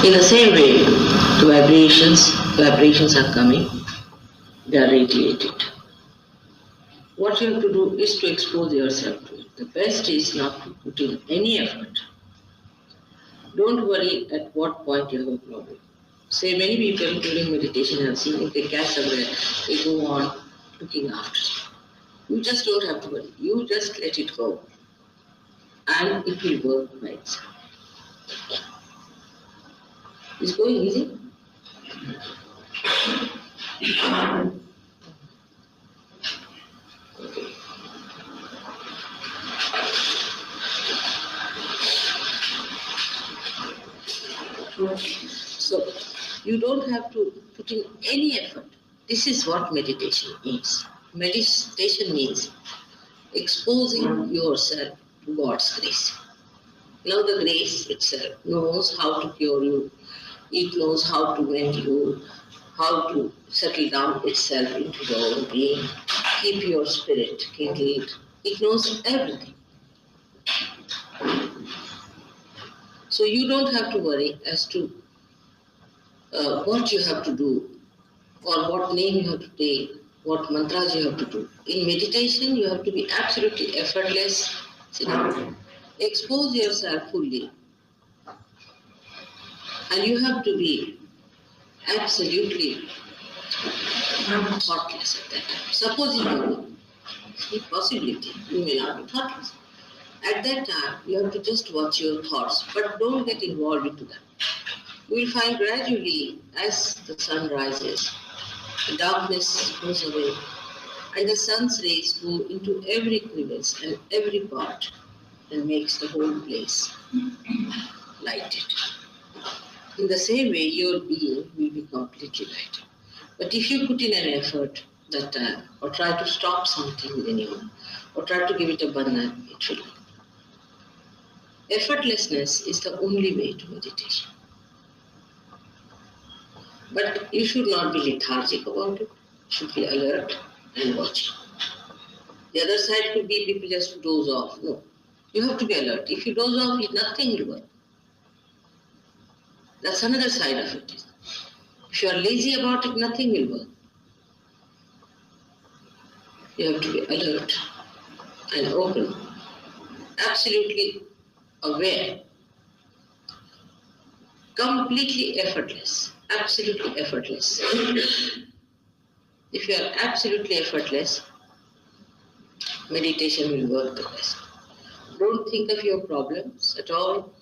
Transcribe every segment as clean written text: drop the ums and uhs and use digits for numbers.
In the same way, vibrations are coming, they are radiated. What you have to do is to expose yourself to it. The best is not to put in any effort. Don't worry at what point you have a problem. Say many people during meditation have seen if they catch somewhere, they go on looking after it. You just don't have to worry. You just let it go. And it will work by itself. It's going easy. So you don't have to put in any effort. This is what meditation is. Meditation means exposing yourself to God's grace. Now the grace itself knows how to cure you. It knows how to mend you, how to settle down itself into your own being, keep your spirit kindled. It knows everything. So you don't have to worry as to what you have to do or what name you have to take, what mantras you have to do. In meditation, you have to be absolutely effortless. Expose yourself fully. And you have to be absolutely thoughtless at that time. Supposing the possibility, you may not be thoughtless. At that time, you have to just watch your thoughts, but don't get involved into them. You will find gradually, as the sun rises, the darkness goes away, and the sun's rays go into every crevice and every part and makes the whole place lighted. In the same way, your being will be completely lighted. But if you put in an effort that time, or try to stop something within you, or try to give it a bandhan, it will not. Effortlessness is the only way to meditation. But you should not be lethargic about it. You should be alert. and watching. The other side could be people just doze off. No. You have to be alert. If you doze off, nothing will work. That's another side of it. If you are lazy about it, nothing will work. You have to be alert and open, absolutely aware, completely effortless, absolutely effortless. If you are absolutely effortless, meditation will work the best. Don't think of your problems at all,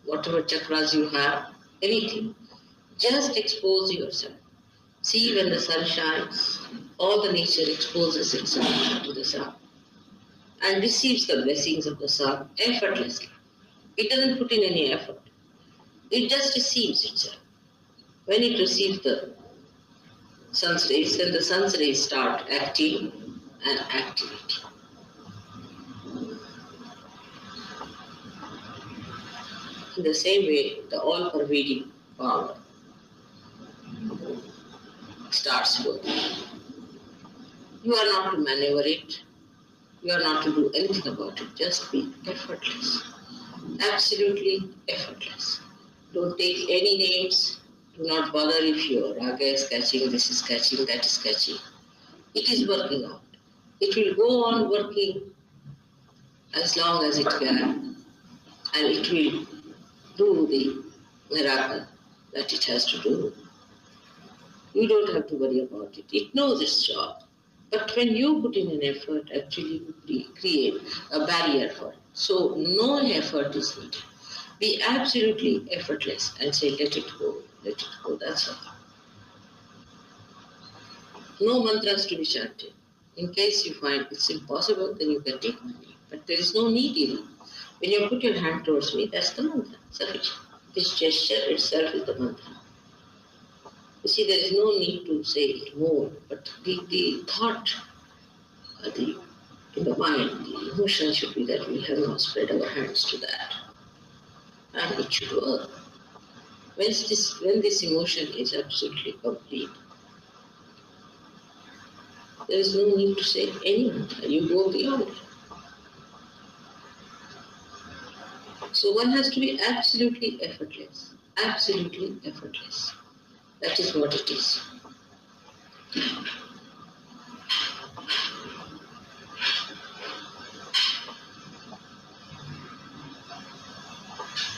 whatever chakras you have, anything. Just expose yourself. See, when the sun shines, all the nature exposes itself to the sun and receives the blessings of the sun effortlessly. It doesn't put in any effort. It just receives itself. When it receives the sun's rays, then the sun's rays start acting and activating. In the same way, the all-pervading power starts working. You are not to maneuver it. You are not to do anything about it. Just be effortless. Absolutely effortless. Don't take any names. Do not bother if your raga is catching, this is catching, that is catching. It is working out. It will go on working as long as it can, and it will do the miracle that it has to do. You don't have to worry about it. It knows its job. But when you put in an effort, actually you create a barrier for it. So no effort is needed. Be absolutely effortless and say, let it go, that's all. No mantras to be chanted. In case you find it's impossible, then you can take money. But there is no need even. When you put your hand towards me, that's the mantra. Sufficient. This gesture itself is the mantra. You see, there is no need to say it more, but the thought, in the mind, the emotion should be that we have now spread our hands to that. And it should work. When this emotion is absolutely complete, there is no need to say any mantra. You go beyond it. So one has to be absolutely effortless. Absolutely effortless. That is what it is.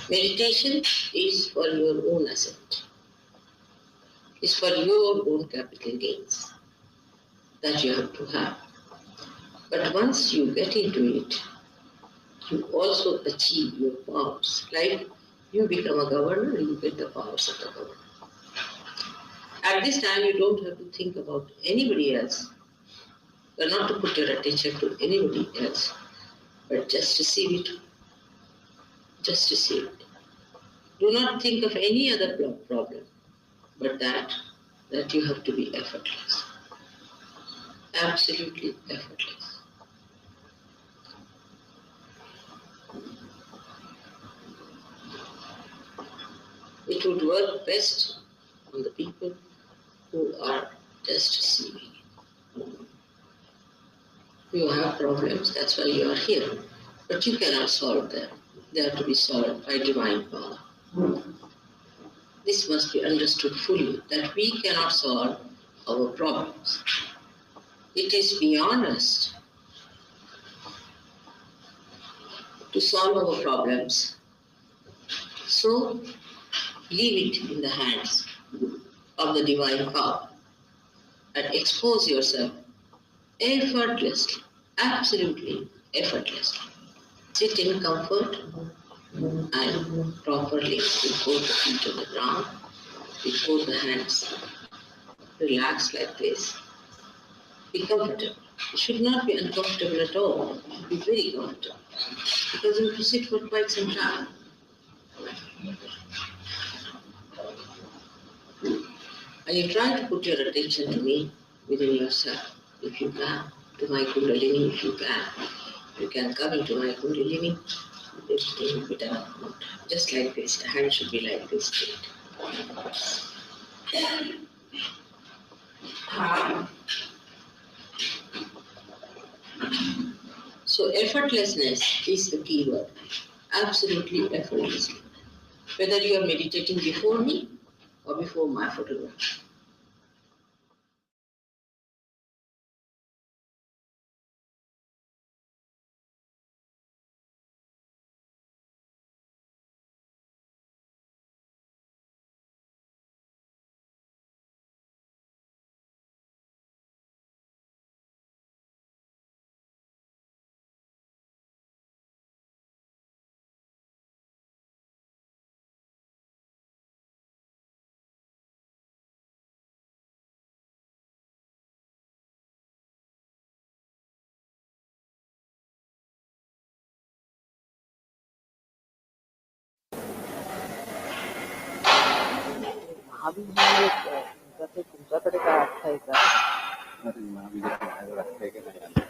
Meditation is for your own ascent. It's for your own capital gains that you have to have. But once you get into it, you also achieve your powers. Like you become a governor, you get the powers of the governor. At this time, you don't have to think about anybody else. You are not to put your attention to anybody else, but just receive it. Just receive it. Do not think of any other problem, but that you have to be effortless. Absolutely effortless. It would work best on the people who are just receiving. You have problems, that's why you are here. But you cannot solve them. They have to be solved by divine power. This must be understood fully, that we cannot solve our problems. It is beyond us to solve our problems. So, leave it in the hands of the divine power and expose yourself effortlessly, absolutely effortlessly. Sit in comfort and properly with both the feet on the ground, with both the hands. Relax like this. Be comfortable. It should not be uncomfortable at all. It should be very comfortable. Because you have to sit for quite some time. And you try to put your attention to me within yourself, if you can, to my Kundalini, if you can. You can come into my Kundalini, everything will be done. Just like this, the hand should be like this straight. So effortlessness is the key word. Absolutely effortlessly. Whether you are meditating before me or before my photograph. Mahabeej तुमच्याकडे काय अर्थ आहे का? अरे महाबीजाचा माझ्याकडे अर्थ आहे की नाही?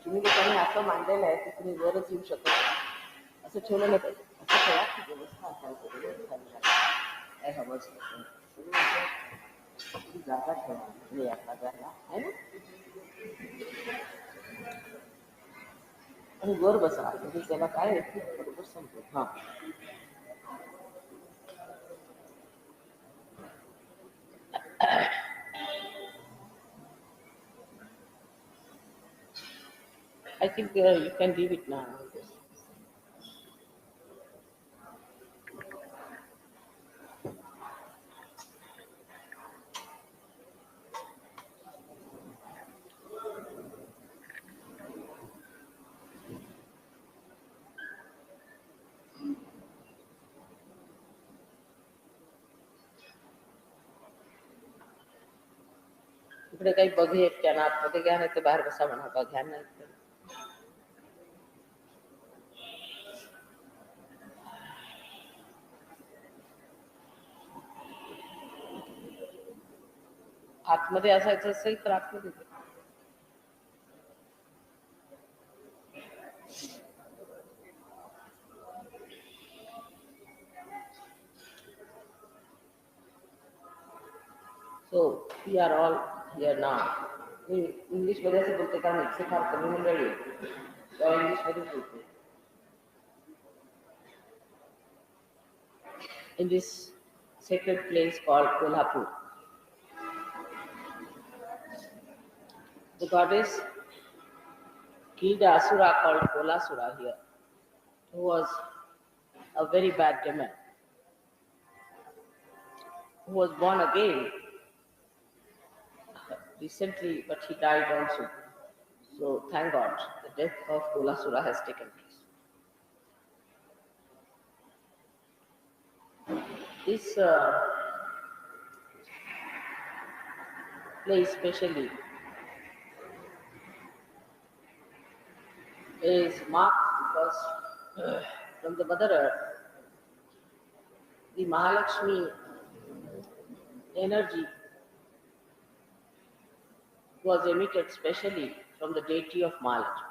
तुम्ही लोकांनी असं मांडलेलं आहे की तुम्ही वरच येऊ शकत नाही. असं ठेवलं नाही पाहिजे. असं ठेवा की व्यवस्था असायला पाहिजे. काय समजलं जागा ठेवा या जागा आहे ना, आणि वर बसा म्हणजे त्याला काय आहे की बरोबर समजेल. हां, I think you can leave it now. इकडे काही बघे आहेत त्यांना आतमध्ये घ्या, नाही तर बाहेर बसा म्हणा. बघ्या नाही तर आतमध्ये असायचं असेल तर आतमध्ये घ्या. So we are all here now. English मध्ये असं बोलते कारण इथे फार कमी मंडळी इंग्लिश मध्ये बोलते. In this sacred place called Kolhapur, the goddess killed an asura called Kolasura here, who was a very bad demon, who was born again recently, but he died also. So thank God, the death of Kolasura has taken place. This place especially is marked because from the Mother Earth, the Mahalakshmi energy was emitted specially from the deity of Mahalakshmi.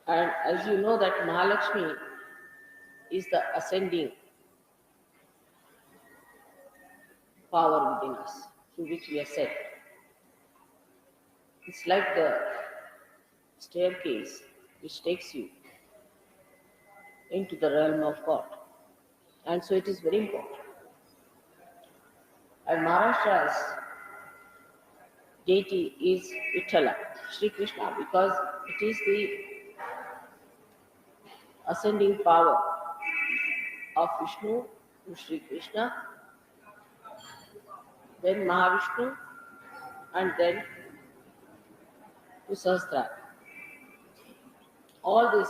And as you know that Mahalakshmi is the ascending power within us, through which we are set. It's like the staircase which takes you into the realm of God. And so it is very important. And Maharashtra's deity is Vitala, Sri Krishna, because it is the ascending power of Vishnu to Sri Krishna, then Mahavishnu, and then to Sahasrara. All this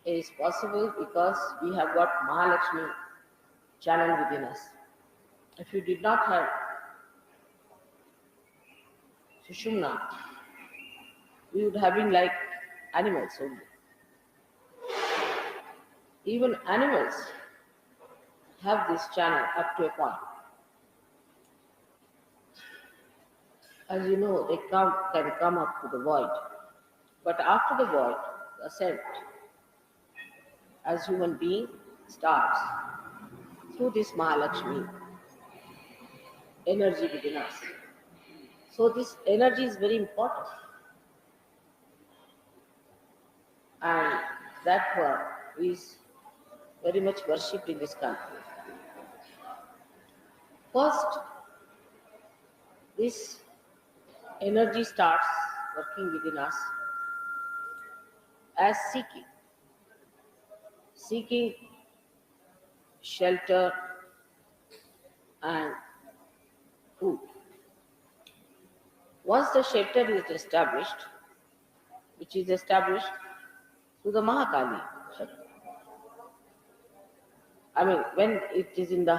is possible because we have got Mahalakshmi channel within us. If you did not have Sushumna, we would have been like animals only. Even animals have this channel up to a point. As you know, they can come up to the void. But after the void, the ascent as human being starts through this Mahalakshmi energy within us. So this energy is very important. And that one is very much worshipped in this country. First, this energy starts working within us as seeking shelter and food. Once the shelter is established, which is established through the Mahakali Shakti. I mean, when it is in the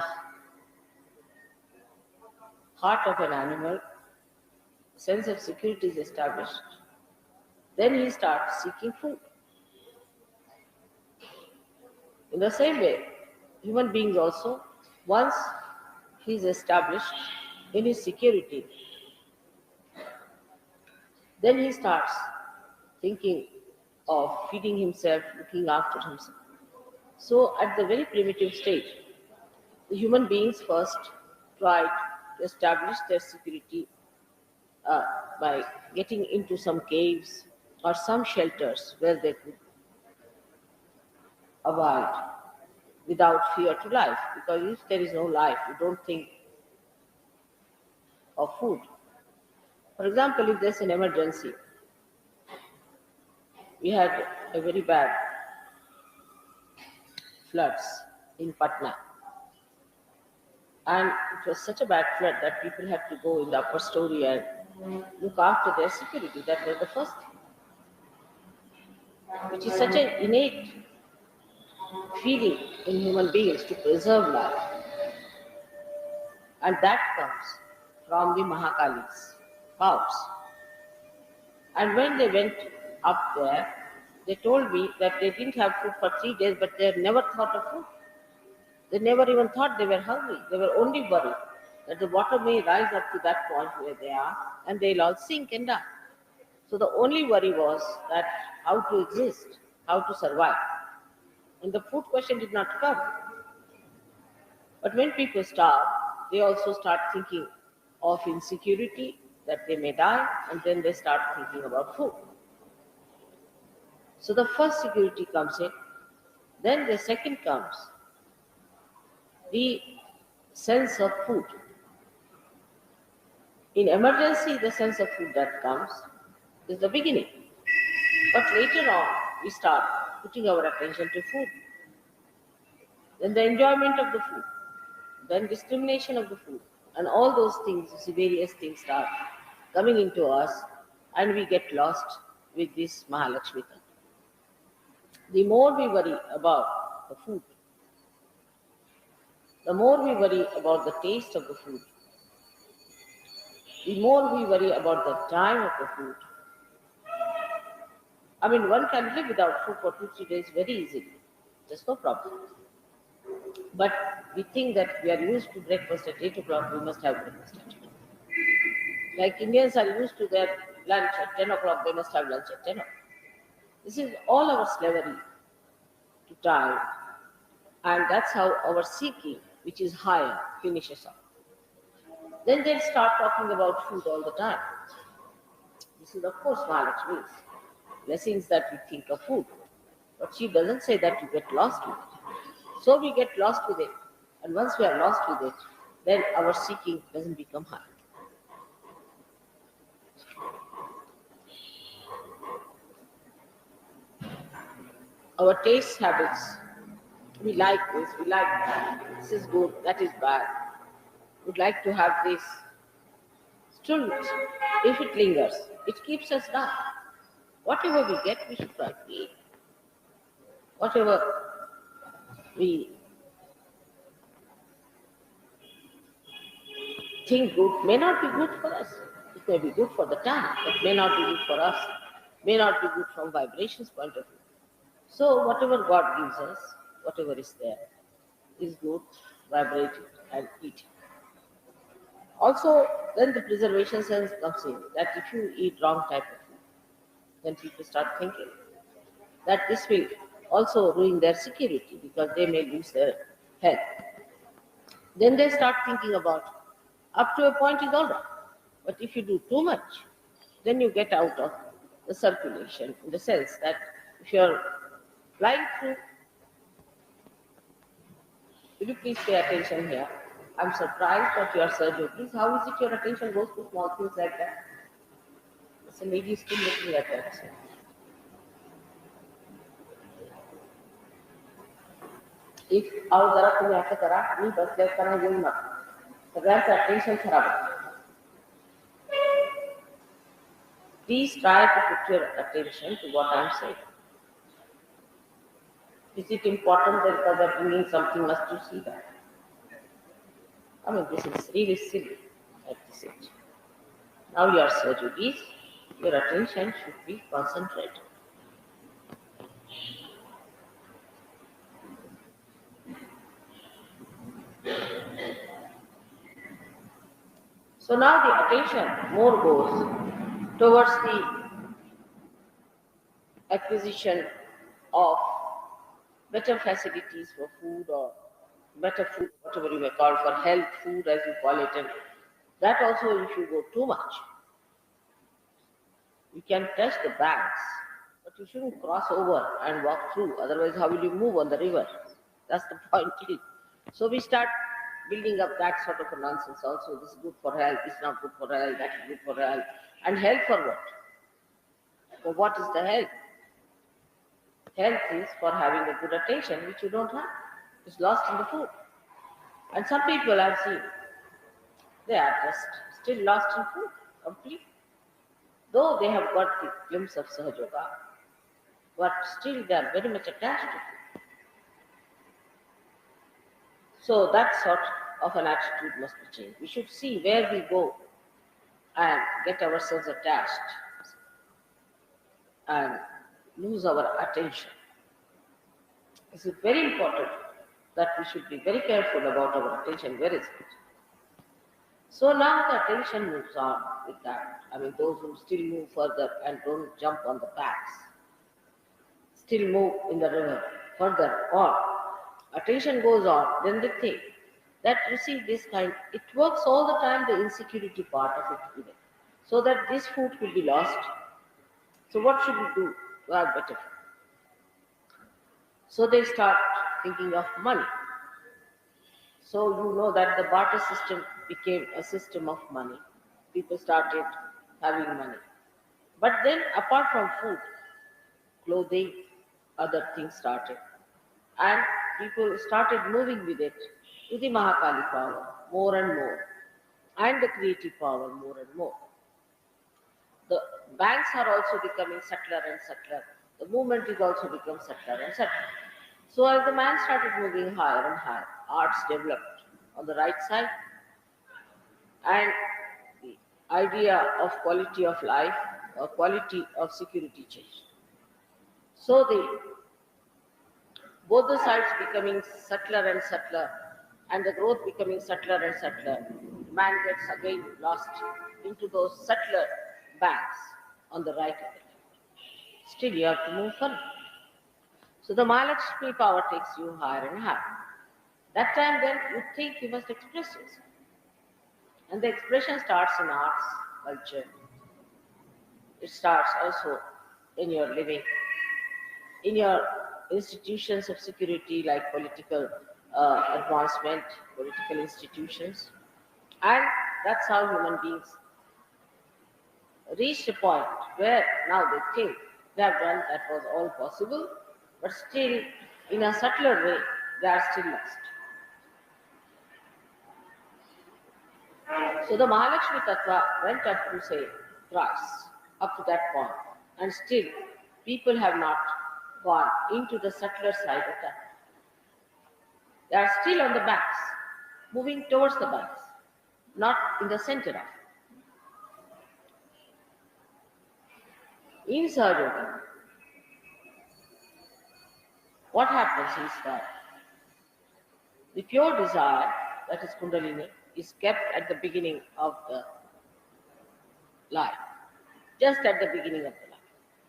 heart of an animal, sense of security is established, then he starts seeking food. In the same way, human beings also, once he is established in his security, then he starts thinking of feeding himself, looking after himself. So at the very primitive stage, the human beings first tried to establish their security by getting into some caves or some shelters where they could abide without fear to life. Because if there is no life, you don't think of food. For example, if there's an emergency, we had a very bad floods in Patna. And it was such a bad flood that people had to go in the upper story and look after their security. That was the first thing, which is such an innate feeling in human beings to preserve life. And that comes from the Mahakali's powers. And when they went up there, they told me that they didn't have food for 3 days, but they had never thought of food. They never even thought they were hungry. They were only worried that the water may rise up to that point where they are and they'll all sink and die. So the only worry was that how to exist, how to survive. And the food question did not come. But when people starve, they also start thinking of insecurity, that they may die, and then they start thinking about food. So the first security comes in, then the second comes the sense of food. In emergency, the sense of food that comes is the beginning. But later on, we start putting our attention to food. Then the enjoyment of the food, then discrimination of the food, and all those things, various things start coming into us, and we get lost with this Mahalakshmi. The more we worry about the food, the more we worry about the taste of the food, the more we worry about the time of the food. I mean, one can live without food for 2, 3 days very easily. There's no problem. But we think that we are used to breakfast at 8 o'clock, we must have breakfast at 8 o'clock. Like Indians are used to their lunch at 10 o'clock, they must have lunch at 10 o'clock. This is all our slavery to time, and that's how our seeking, which is higher, finishes up. Then they'll start talking about food all the time. This is, of course, Mahalakshmi's blessings that we think of food. But she doesn't say that you get lost with it. So we get lost with it. And once we are lost with it, then our seeking doesn't become high. Our taste habits, we like this, we like that. This is good, that is bad. Would like to have this. Still, if it lingers, it keeps us down. Whatever we get, we should try to eat. Whatever we think good may not be good for us. It may be good for the time, but may not be good for us. May not be good from vibrations point of view. So whatever God gives us, whatever is there, is good, vibrate it and eat it. Also, then the preservation sense comes in that if you eat wrong type of food, then people start thinking that this will also ruin their security because they may lose their health. Then they start thinking about up to a point is all right. But if you do too much, then you get out of the circulation in the sense that if you're flying through, will you please pay attention here? I'm surprised at your surgery. Please, how is it your attention goes to small things like that? The lady is still looking at that. If आओ जरा तुम्ही असं करा मी बसल्या असताना येऊ नका सगळ्यांचं अटेन्शन खराब होतं. Please try to put your attention to what I'm saying. Is it important that because they're doing something must you see that? I mean, this is really silly at this age. Now your surgeries, your attention should be concentrated. So now the attention more goes towards the acquisition of better facilities for food or better food, whatever you may call for health food as you call it. And that also if you go too much, you can touch the banks, but you shouldn't cross over and walk through. Otherwise, how will you move on the river? That's the point. So we start building up that sort of a nonsense also. This is good for health, this is not good for health, that is good for health. And health for what? For what is the health? Health is for having a good attention, which you don't have. It's lost in the food. And some people I've seen, they are just still lost in food completely. Though they have got the glimpse of Sahaja Yoga, but still they are very much attached to food. So that sort of an attitude must be changed. We should see where we go and get ourselves attached and lose our attention. It is very important that we should be very careful about our attention. Where is it? So now the attention moves on with that. I mean, those who still move further and don't jump on the banks, still move in the river further on. Attention goes on, then they think that you see this kind, it works all the time, the insecurity part of it, so that this food will be lost. So what should we do to have better food? So they start thinking of money. So you know that the barter system became a system of money. People started having money. But then apart from food, clothing, other things started. And people started moving with it to the Mahakali power more and more. And the creative power more and more. The banks are also becoming subtler and subtler. The the movement is also become subtler and subtler. So as the man started moving higher and higher, arts developed on the right side, and the idea of quality of life or quality of security changed. So the both the sides becoming subtler and subtler, and the growth becoming subtler and subtler, man gets again lost into those subtler banks on the right and the left. Still, you have to move further. So the Mahalakshmi power takes you higher and higher. That time, then you think you must express yourself, and the expression starts in arts, culture. It starts also in your living, in your institutions of security like political advancement, political institutions. And that's how human beings reach a point where now they think they have done that was all possible, but still, in a subtler way, they are still lost. So the Mahalakshmi Tattva went up to say thrice, up to that point, and still people have not gone into the subtler side of that. They are still on the banks, moving towards the banks, not in the center of. In Sahaja Yoga, what happens is that the pure desire, that is Kundalini, is kept at the beginning of the life, just at the beginning of the life.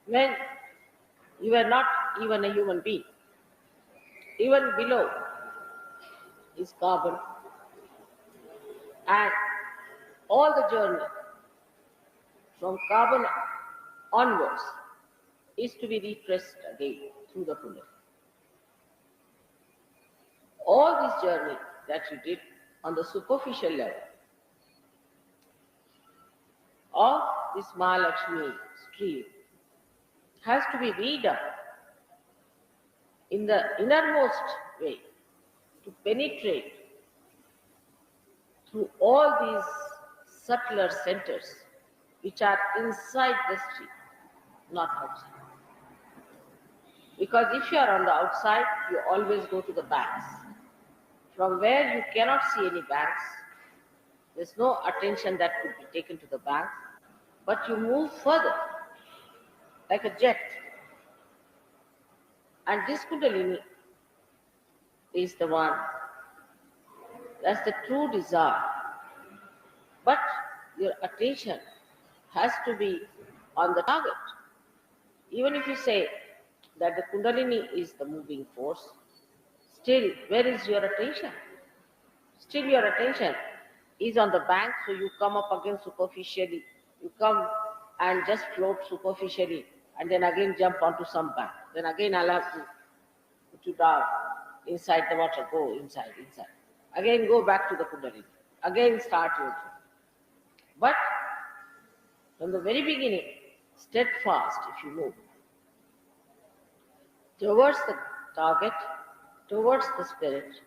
When you are not even a human being, even below is carbon, and all the journey from carbon onwards is to be repressed again through the Kundalini. All this journey that you did on the superficial level of this Mahalakshmi stream has to be redone in the innermost way to penetrate through all these subtler centers which are inside the stream, not outside. Because if you are on the outside, you always go to the banks. From where you cannot see any banks, there's no attention that could be taken to the bank, but you move further like a jet. And this Kundalini is the one, that's the true desire. But your attention has to be on the target. Even if you say that the Kundalini is the moving force, still, where is your attention? Still, your attention is on the bank, so you come up again superficially. You come and just float superficially, and then again jump onto some bank. Then again, I'll have to put you down inside the water. Go inside. Again, go back to the Kundalini. Again, start your journey. But from the very beginning, steadfast if you move towards the target, towards the spirit,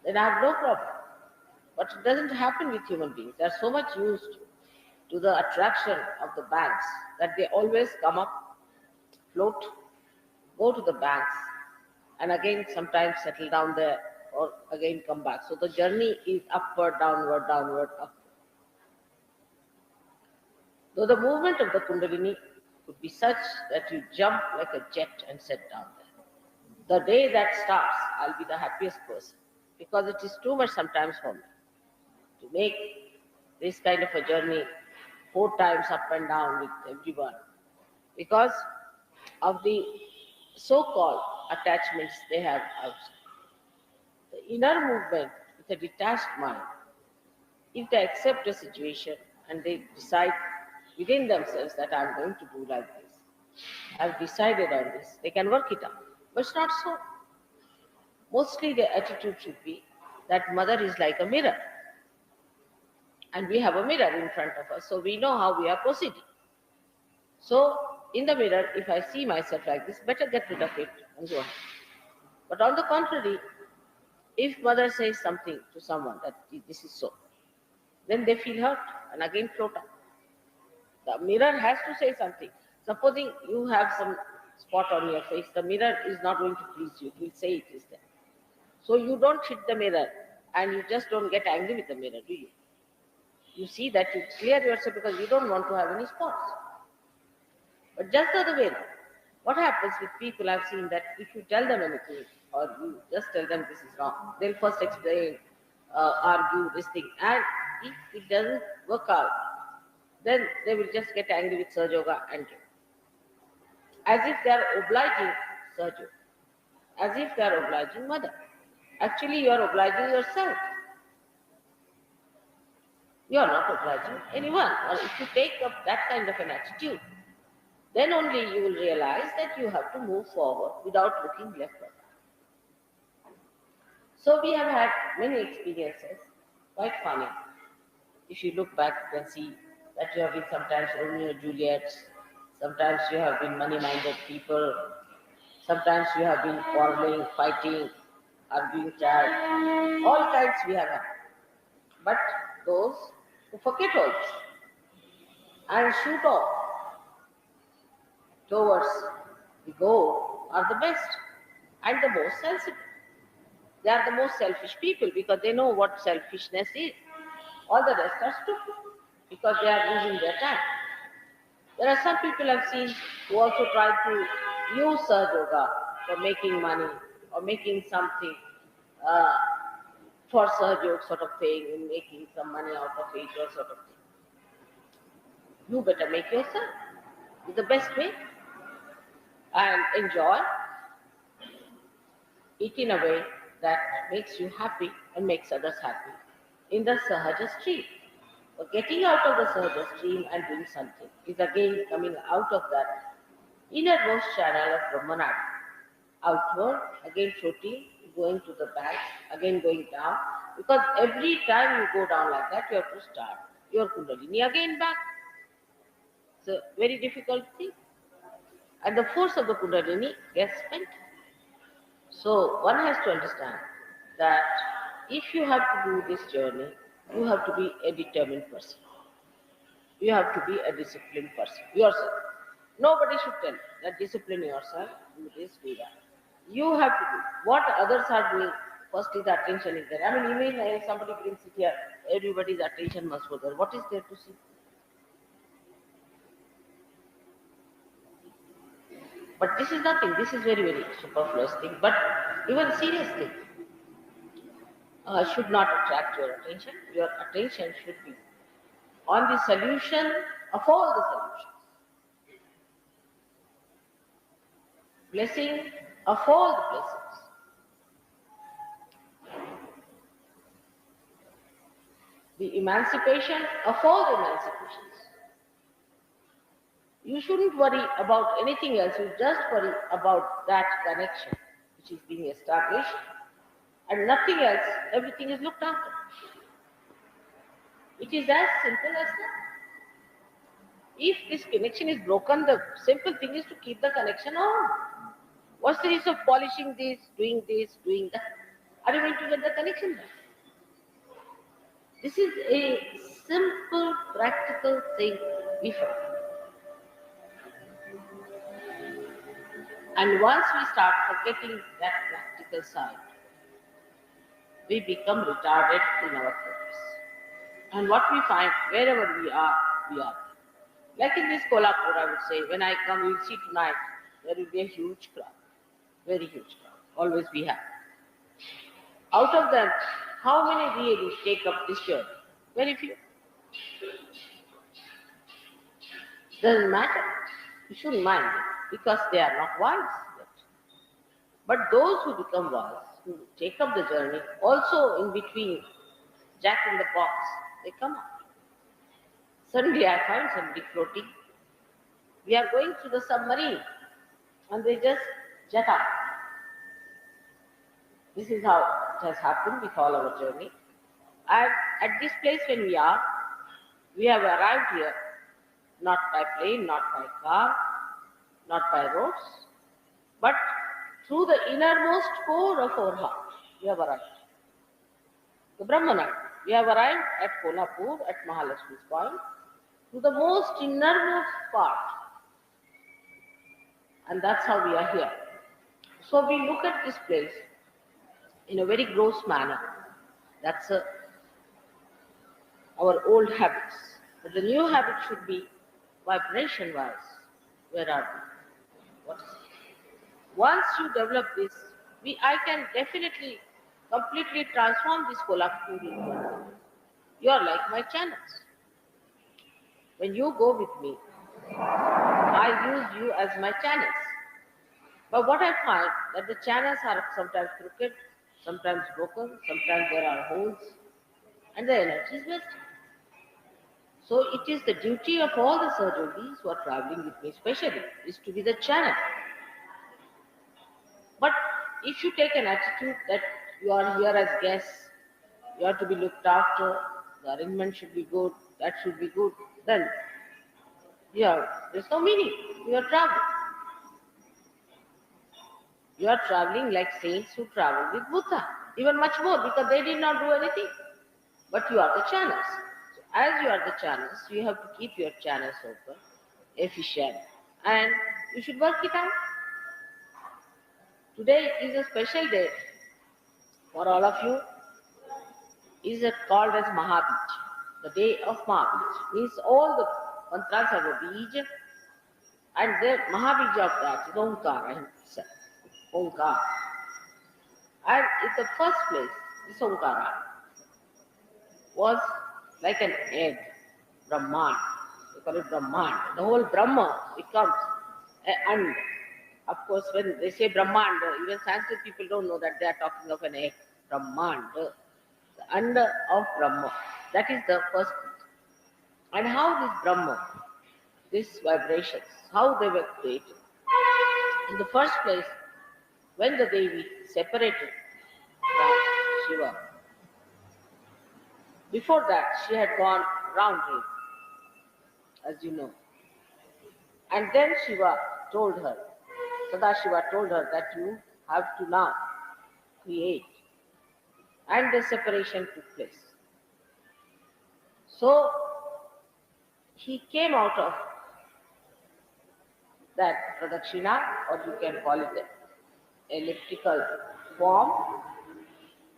then I have no problem. But it doesn't happen with human beings. They are so much used to the attraction of the banks that they always come up, float, go to the banks, and again sometimes settle down there or again come back. So the journey is upward, downward, upward. Though the movement of the Kundalini could be such that you jump like a jet and set down there. The day that starts, I'll be the happiest person, because it is too much sometimes for me to make this kind of a journey 4 times up and down with everyone, because of the so-called attachments they have outside. The inner movement with a detached mind, if they accept a situation and they decide within themselves that I'm going to do like this, I've decided on this, they can work it out. But it's not so. Mostly the attitude should be that mother is like a mirror. And we have a mirror in front of us, so we know how we are proceeding. So, in the mirror, if I see myself like this, better get rid of it and go ahead. But on the contrary, if mother says something to someone that this is so, then they feel hurt and again float up. The mirror has to say something. Supposing you have some spot on your face, the mirror is not going to please you. It will say it is there. So you don't hit the mirror and you just don't get angry with the mirror, do you? You see that you clear yourself because you don't want to have any spots. But just the other way now. What happens with people, I've seen that if you tell them anything or you just tell them this is wrong, they'll first explain, argue this thing. And if it doesn't work out, then they will just get angry with Sahaja Yoga and you. As if they are obliging Sahaja Yoga. As if they are obliging mother. Actually, you are obliging yourself. You are not obliging anyone. Or if you take up that kind of an attitude, then only you will realize that you have to move forward without looking left or right. So we have had many experiences, quite funny. If you look back, you can see that you have been sometimes Romeo and Juliet, sometimes you have been money-minded people, sometimes you have been quarreling, fighting, arguing, tired. All kinds we have had. But those who forget all this and shoot off towards the goal are the best and the most sensible. They are the most selfish people because they know what selfishness is. All the rest are stupid because they are losing their time. There are some people I've seen who also try to use Sahaja Yoga for making money or making something uh, for Sahaja Yoga sort of thing and making some money out of it or sort of thing. You better make yourself. It's the best way and enjoy it in a way that makes you happy and makes others happy in the Sahaja stream. But getting out of the Sahaja stream and doing something is again coming out of that innermost channel of Brahmanadi. Outward, again floating, going to the back, again going down. Because every time you go down like that, you have to start your Kundalini again back. It's a very difficult thing. And the force of the Kundalini gets spent. So one has to understand that if you have to do this journey, you have to be a determined person. You have to be a disciplined person yourself. Nobody should tell you that discipline yourself, do this, do that. You have to do what others are doing. Firstly, the attention is there. I mean, even if somebody brings it here, everybody's attention must go there. What is there to see? But this is nothing. This is very, very superfluous thing. But even serious thing should not attract your attention. Your attention should be on the solution of all the solutions. Blessing of all the blessings. The emancipation of all the emancipations. You shouldn't worry about anything else. You just worry about that connection which is being established and nothing else. Everything is looked after. It is as simple as that. If this connection is broken, the simple thing is to keep the connection on. What's the use of polishing this, doing that? Are you going to get the connection back? This is a simple, practical thing before. And once we start forgetting that practical side, we become retarded in our progress. And what we find, wherever we are, we are. Like in this Kolhapur, I would say, when I come, you'll see tonight, there will be a huge crowd. Very huge crowd. Always we have. Out of them, how many really take up this journey? Very few. Doesn't matter. You shouldn't mind it because they are not wise yet. But those who become wise, who take up the journey, also in between, Jack in the box, they come out. Suddenly I find somebody floating. We are going through the submarine and they just jet up. This is how it has happened with all our journey. And at this place when we have arrived here, not by plane, not by car, not by roads, but through the innermost core of our heart, we have arrived. The Brahmanite. We have arrived at Kolhapur, at Mahalakshmi's point, to the most innermost part. And that's how we are here. So we look at this place in a very gross manner. That's our old habits. But the new habit should be vibration wise. Where are we? What is it? Once you develop this, I can definitely completely transform this Kolhapur into one. You are like my channels. When you go with me, I use you as my channels. But what I find that the channels are sometimes crooked, sometimes broken, sometimes there are holes, and the energy is wasted. So it is the duty of all the surgeons who are traveling with me, especially, is to be the channel. But if you take an attitude that you are here as guests, you are to be looked after, the arrangement should be good, that should be good, then there's no meaning. You are traveling. You are traveling like saints who travel with Buddha, even much more because they did not do anything. But you are the channels. So as you are the channels, you have to keep your channels open, efficient, and you should work it out. Today is a special day for all of you. Is it called as Mahabij? The day of Mahabij means all the mantras have a bij, and the Mahabij of that is Omkara himself. Omkara. And in the first place, this Omkara was like an egg, Brahman. We call it Brahman. The whole Brahma becomes an and. Of course, when they say Brahman, even Sanskrit people don't know that they are talking of an egg. Brahman, the under of Brahma. That is the first piece. And how this Brahma, these vibrations, how they were created. In the first place, when the Devi separated from Shiva, before that she had gone round him, as you know. And then Shiva told her, Sadashiva told her that you have to now create. And the separation took place. So he came out of that pradakshina, or you can call it the elliptical form.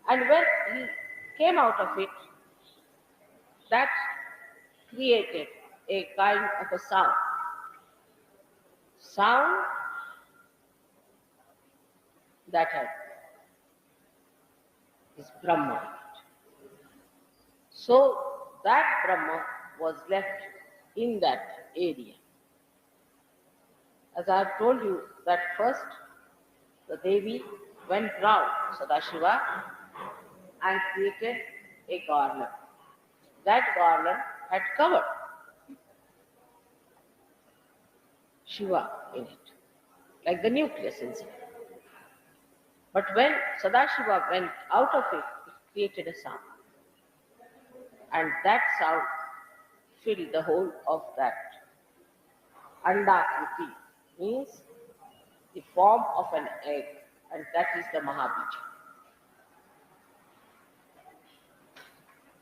And when he came out of it, that created a kind of a sound. Sound that had is Brahma. So that Brahma was left in that area. As I have told you that first the Devi went round Sadashiva and created a garland. That garland had covered Shiva in it, like the nucleus inside. But when Sadashiva went out of it, it created a sound. And that sound filled the whole of that Andakriti, means the form of an egg, and that is the Mahabija.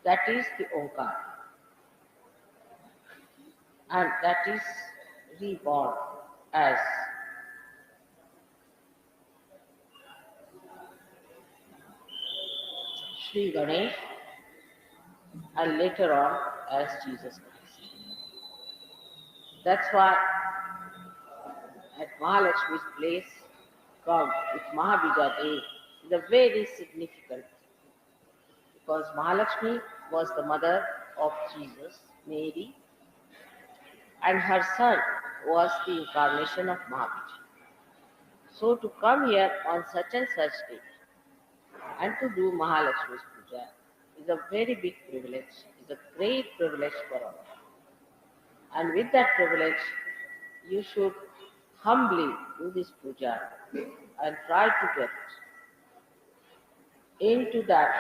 That is the Omkar. And that is reborn as Sri Ganesh and later on as Jesus Christ. That's why at Mahalakshmi's place, come with Mahabija Day is a very significant, because Mahalakshmi was the mother of Jesus, Mary, and her son was the incarnation of Mahabija. So to come here on such and such day and to do Mahalakshmi's puja is a very big privilege, is a great privilege for all. And with that privilege, you should humbly do this puja and try to get into that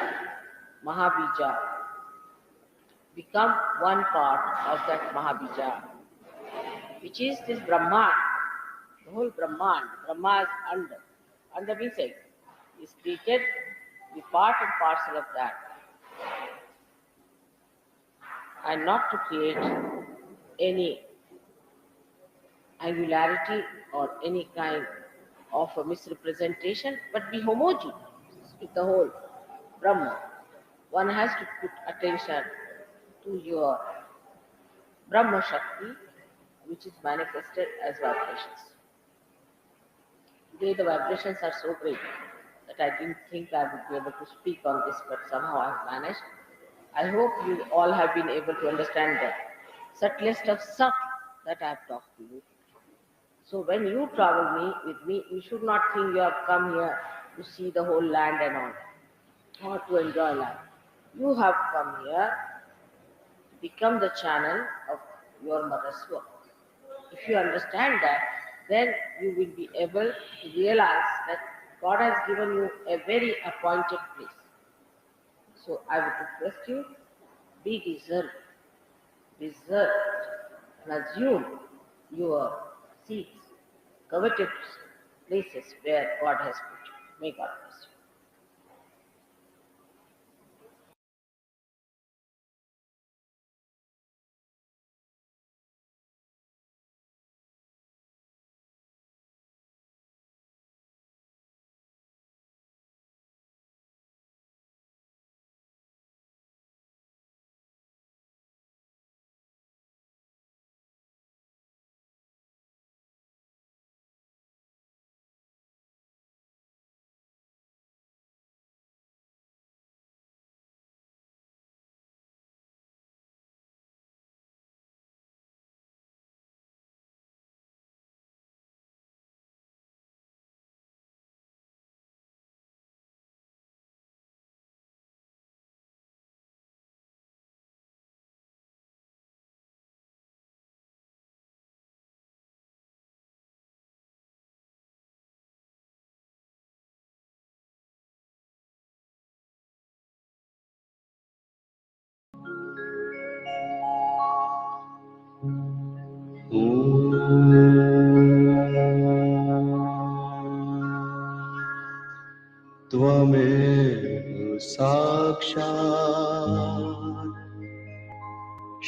Mahabija, become one part of that Mahabija, which is this Brahman, the whole Brahman. Brahma is under. Under means egg. Is created, be part and parcel of that. And not to create any angularity or any kind of a misrepresentation, but be homogeneous with the whole Brahman. One has to put attention to your Brahma Shakti, which is manifested as vibrations. Today the vibrations are so great that I didn't think I would be able to speak on this, but somehow I've managed. I hope you all have been able to understand the subtlest of subtle that I have talked to you. So when you travel with me, you should not think you have come here to see the whole land and all, or to enjoy life. You have come here to become the channel of your mother's work. If you understand that, then you will be able to realize that God has given you a very appointed place. So I would request you, be deserve, and assume your seats, coveted places where God has put you. May God bless you. त्वमेव साक्षात्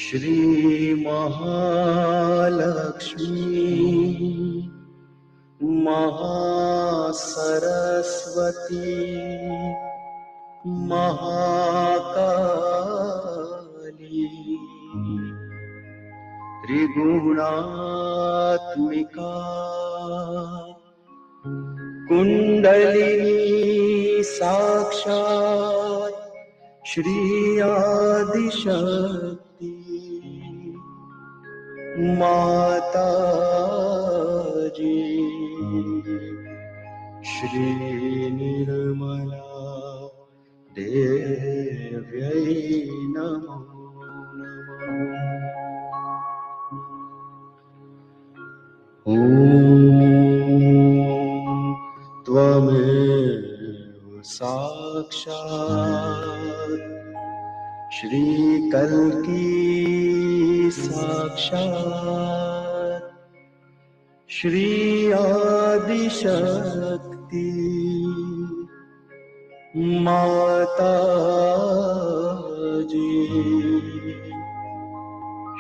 श्रीमहालक्ष्मी महासरस्वती महाकाली त्रिगुणात्मिका कुण्डलिनी साक्षात् श्री आदिशक्ति माताजी श्री निर्मला देव्यै नमो नमः। ॐ त्वमेव साक्षात् श्रीकल्की साक्षात् श्री आदिशक्ति माताजी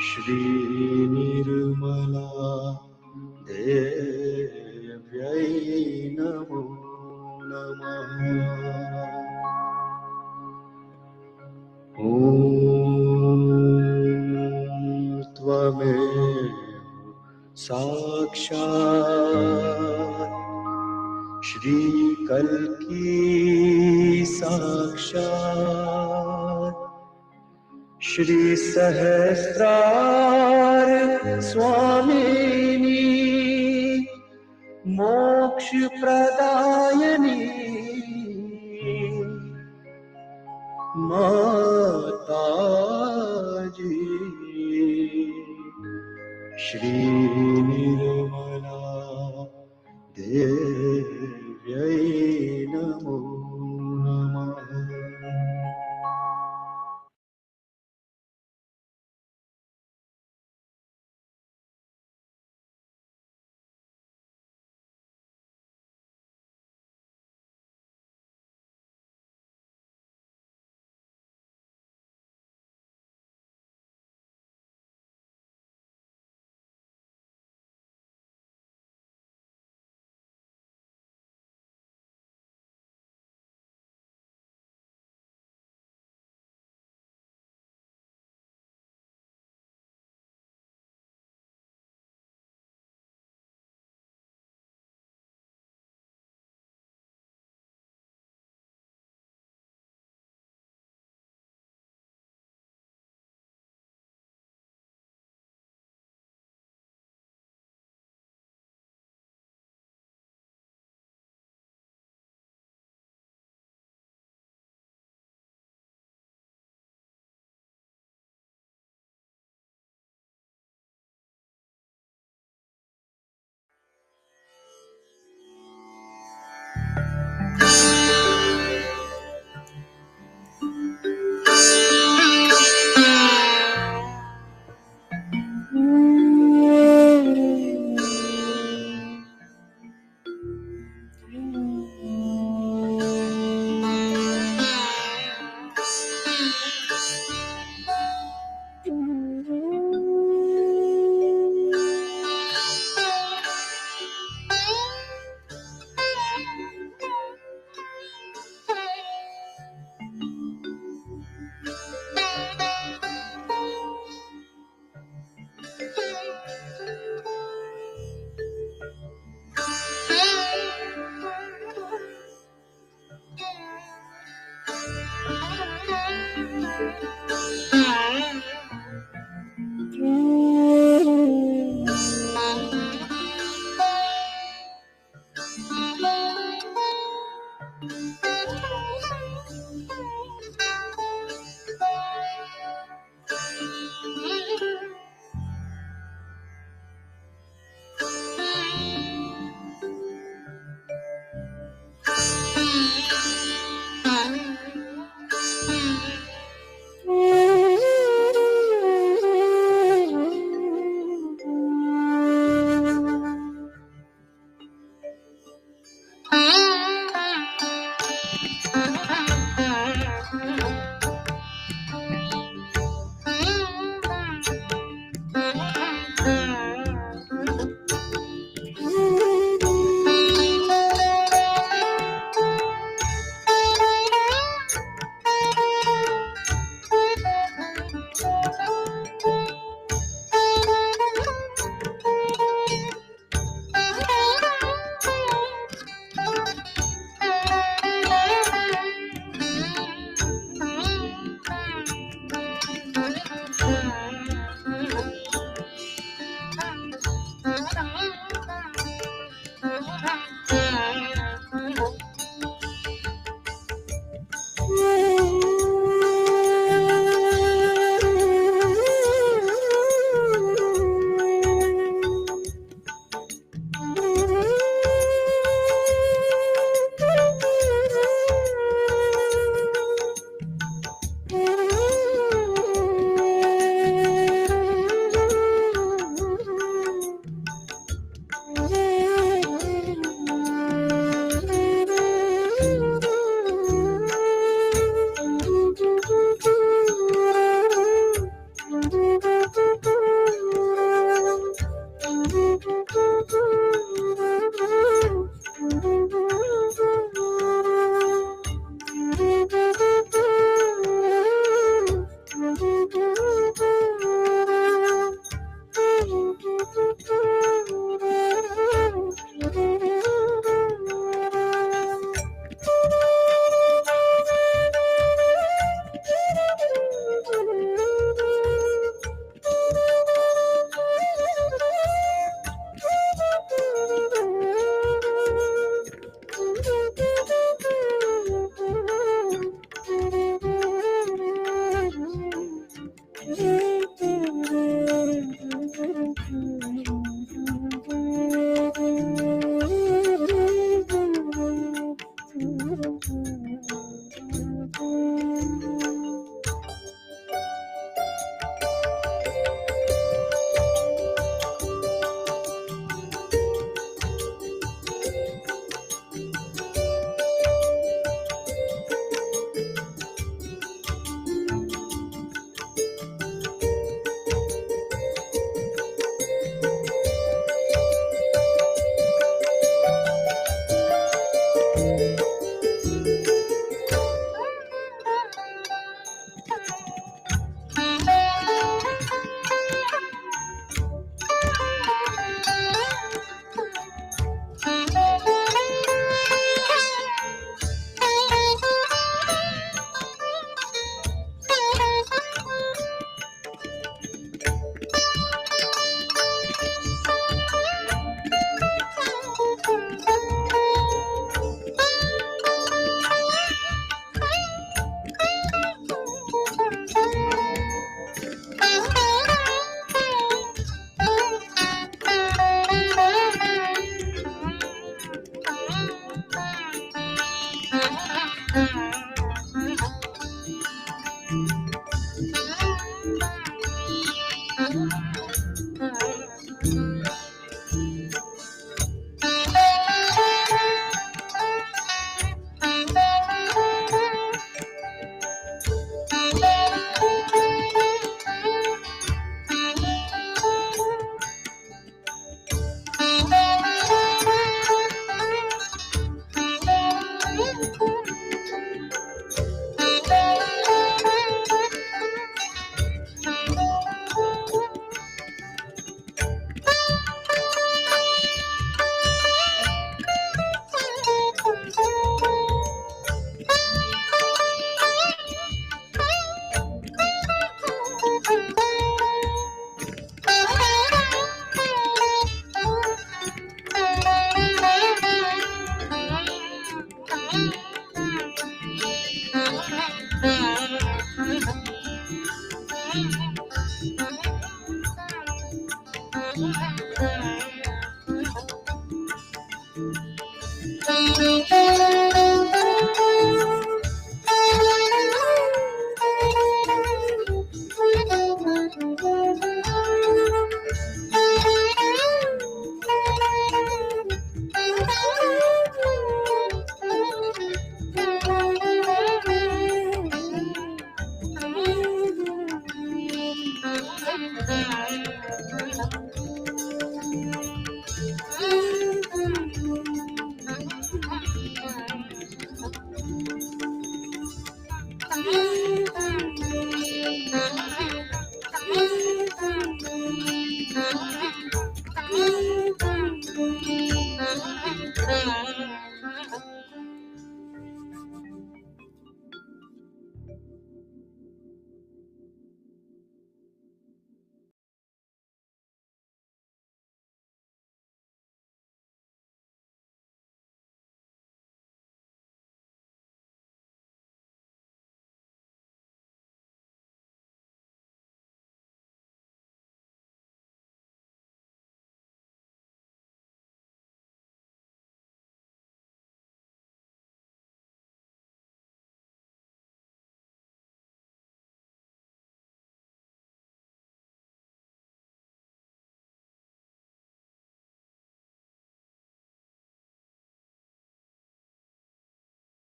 श्री निर्मला देव्यै नमो नमः। ॐ त्वमेव साक्षात् श्रीकल्की साक्षात् श्रीसहस्रार स्वामिनी मोक्षप्रदायिनी माताजी श्री निर्मला देव्यै नमो नमः।